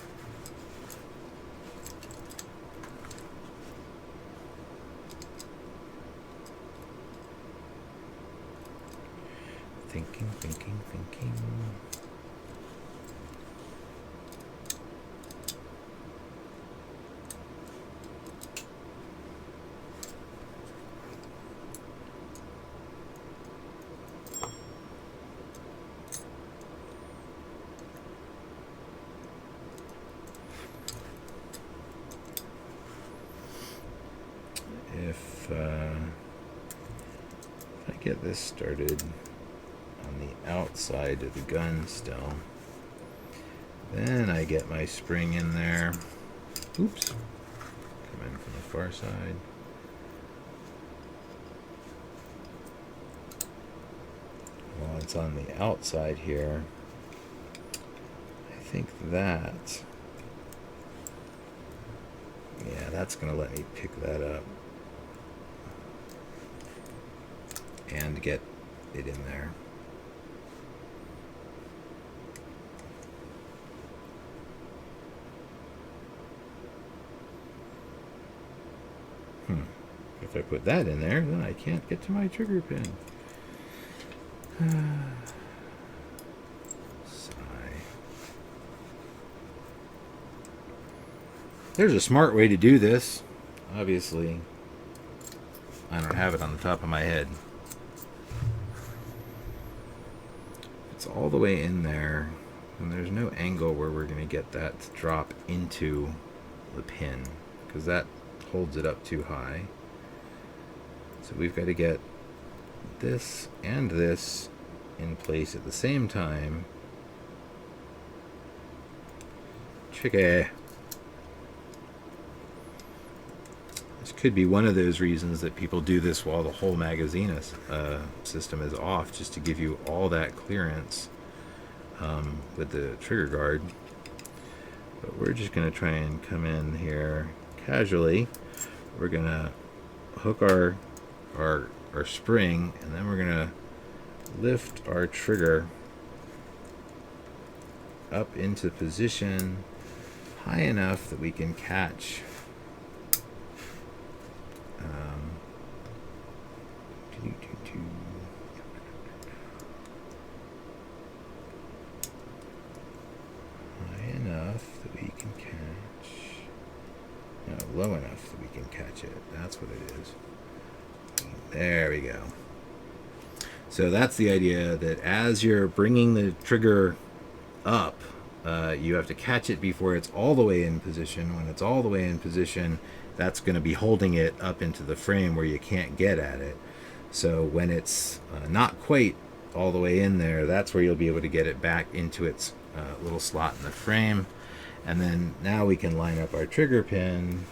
Thinking. If I get this started on the outside of the gun still, then I get my spring in there. Oops. Come in from the far side. While it's on the outside here, I think that, yeah, that's going to let me pick that up and get it in there. If I put that in there, then I can't get to my trigger pin. Sigh. There's a smart way to do this. Obviously, I don't have it on the top of my head. It's all the way in there, and there's no angle where we're going to get that to drop into the pin, because that holds it up too high. So we've got to get this and this in place at the same time. Tricky. This could be one of those reasons that people do this while the whole magazine system is off, just to give you all that clearance with the trigger guard. But we're just going to try and come in here casually. We're going to hook our spring, and then we're going to lift our trigger up into position high enough that we can catch high enough that we can catch, no, low enough that we can catch it. That's what it is. There we go. So that's the idea, that as you're bringing the trigger up, you have to catch it before it's all the way in position. When it's all the way in position, that's going to be holding it up into the frame where you can't get at it. So when it's not quite all the way in there, that's where you'll be able to get it back into its little slot in the frame. And then now we can line up our trigger pin,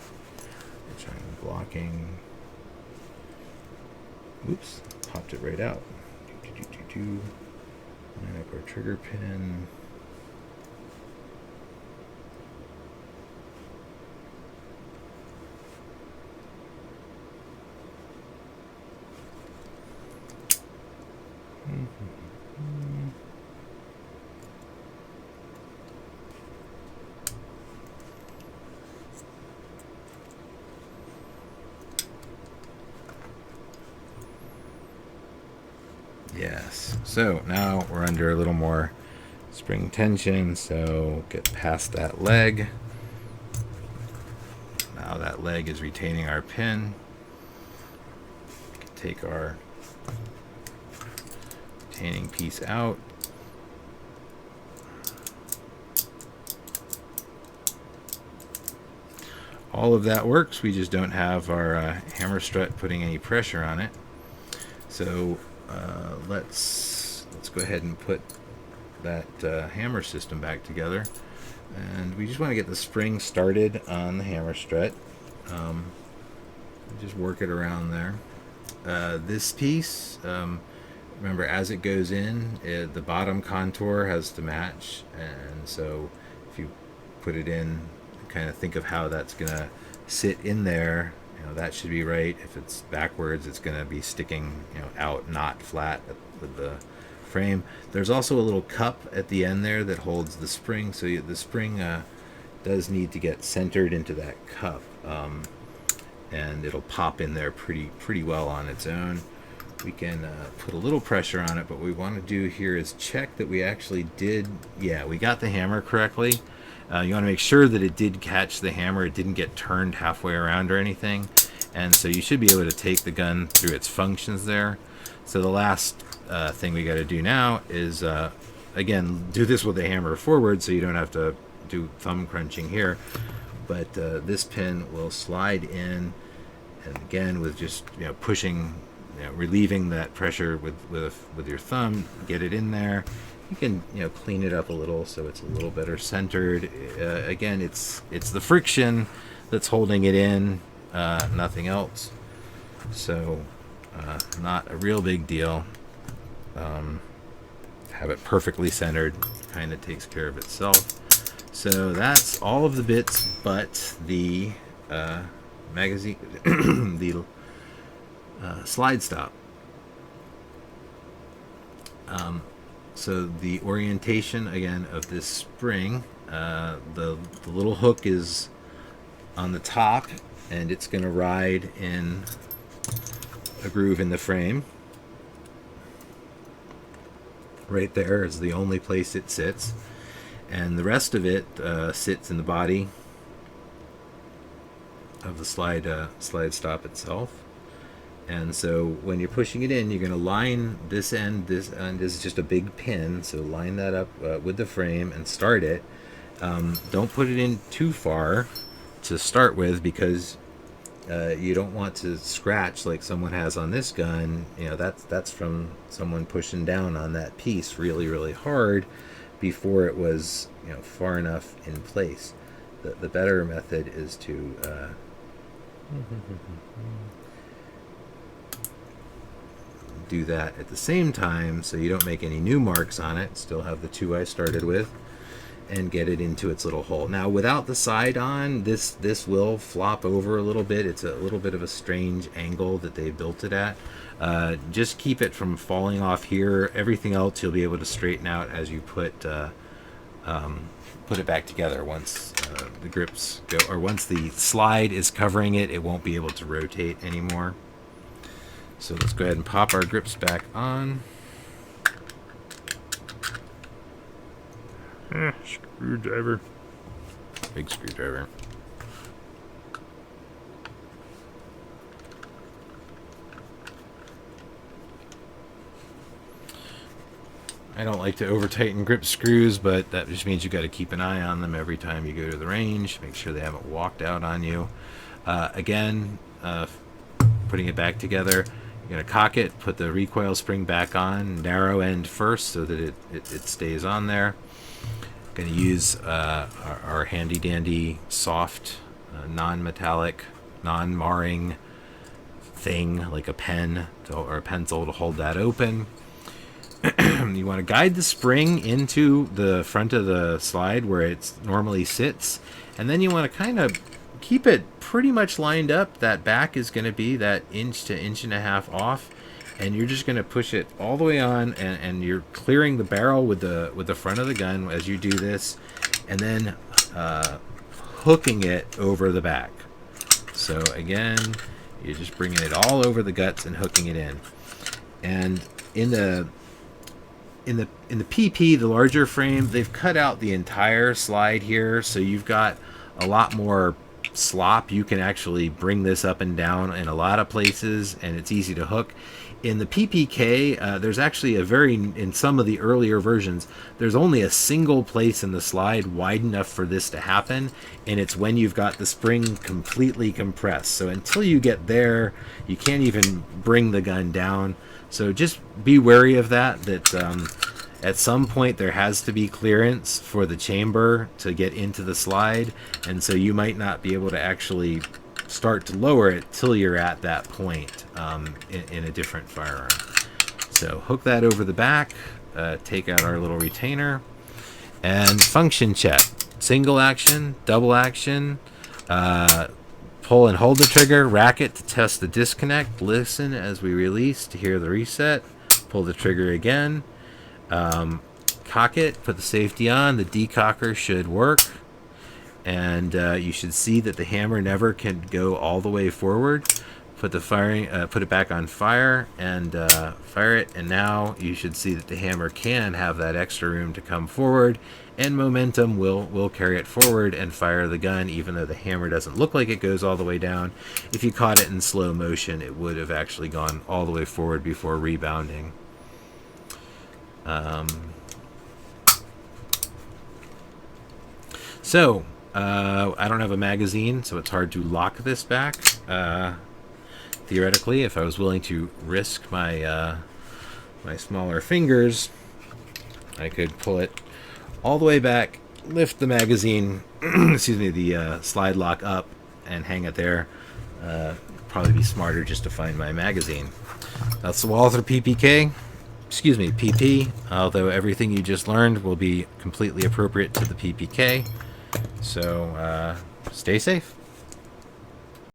which I'm blocking. Oops, popped it right out. Line up our trigger pin. Yes. So now we're under a little more spring tension, so get past that leg. Now that leg is retaining our pin. Take our retaining piece out. All of that works, we just don't have our hammer strut putting any pressure on it. So let's go ahead and put that hammer system back together. And we just want to get the spring started on the hammer strut. Just work it around there. This piece, remember, as it goes in, the bottom contour has to match, and so if you put it in, kind of think of how that's gonna sit in there. That should be right. If it's backwards, it's gonna be sticking out, not flat with the frame. There's also a little cup at the end there that holds the spring, so the spring does need to get centered into that cup, and it'll pop in there pretty well on its own. We can put a little pressure on it, but what we want to do here is check that we actually did, we got the hammer correctly. You want to make sure that it did catch the hammer, it didn't get turned halfway around or anything, and so you should be able to take the gun through its functions there. So the last thing we got to do now is, again, do this with the hammer forward so you don't have to do thumb crunching here, but this pin will slide in, and again with just pushing, relieving that pressure with your thumb, get it in there. You can clean it up a little so it's a little better centered. Again, it's the friction that's holding it in, nothing else. So not a real big deal. Have it perfectly centered, kind of takes care of itself. So that's all of the bits but the magazine, the slide stop. So the orientation again of this spring, the little hook is on the top, and it's going to ride in a groove in the frame. Right there is the only place it sits, and the rest of it sits in the body of the slide stop itself. And so when you're pushing it in, you're going to line this end is just a big pin, so line that up with the frame and start it. Don't put it in too far to start with, because you don't want to scratch like someone has on this gun. That's from someone pushing down on that piece really hard before it was far enough in place. The better method is to do that at the same time so you don't make any new marks on it, still have the two I started with, and get it into its little hole. Now without the side on, this will flop over a little bit. It's a little bit of a strange angle that they built it at. Just keep it from falling off here. Everything else you'll be able to straighten out as you put it back together. Once the grips go, or once the slide is covering it, it won't be able to rotate anymore. So let's go ahead and pop our grips back on. Screwdriver. Big screwdriver. I don't like to over tighten grip screws, but that just means you got to keep an eye on them every time you go to the range. Make sure they haven't walked out on you. Again, putting it back together, you're going to cock it, put the recoil spring back on, narrow end first so that it stays on there. Going to use our handy dandy soft non-metallic, non-marring thing like a pen or a pencil to hold that open. You want to guide the spring into the front of the slide where it normally sits, and then you want to kind of keep it pretty much lined up. That back is going to be that inch to inch and a half off, and you're just going to push it all the way on, and you're clearing the barrel with the front of the gun as you do this, and then hooking it over the back. So again, you're just bringing it all over the guts and hooking it in. And in the in the PP, the larger frame, they've cut out the entire slide here, so you've got a lot more slop. You can actually bring this up and down in a lot of places, and it's easy to hook. In the PPK, there's actually in some of the earlier versions, there's only a single place in the slide wide enough for this to happen, and it's when you've got the spring completely compressed. So until you get there, you can't even bring the gun down. So just be wary of that, at some point there has to be clearance for the chamber to get into the slide, and so you might not be able to actually start to lower it till you're at that point in a different firearm. So hook that over the back, take out our little retainer, and function check. Single action, double action, pull and hold the trigger, rack it to test the disconnect, listen as we release to hear the reset, pull the trigger again, cock it, put the safety on, the decocker should work, and you should see that the hammer never can go all the way forward. Put it back on fire and fire it, and now you should see that the hammer can have that extra room to come forward, and momentum will carry it forward and fire the gun, even though the hammer doesn't look like it goes all the way down. If you caught it in slow motion, it would have actually gone all the way forward before rebounding. So I don't have a magazine, so it's hard to lock this back. Theoretically, if I was willing to risk my my smaller fingers, I could pull it all the way back, lift the magazine, excuse me, the slide lock up, and hang it there. Probably be smarter just to find my magazine. That's the Walther PPK, excuse me, PP, although everything you just learned will be completely appropriate to the PPK. So stay safe.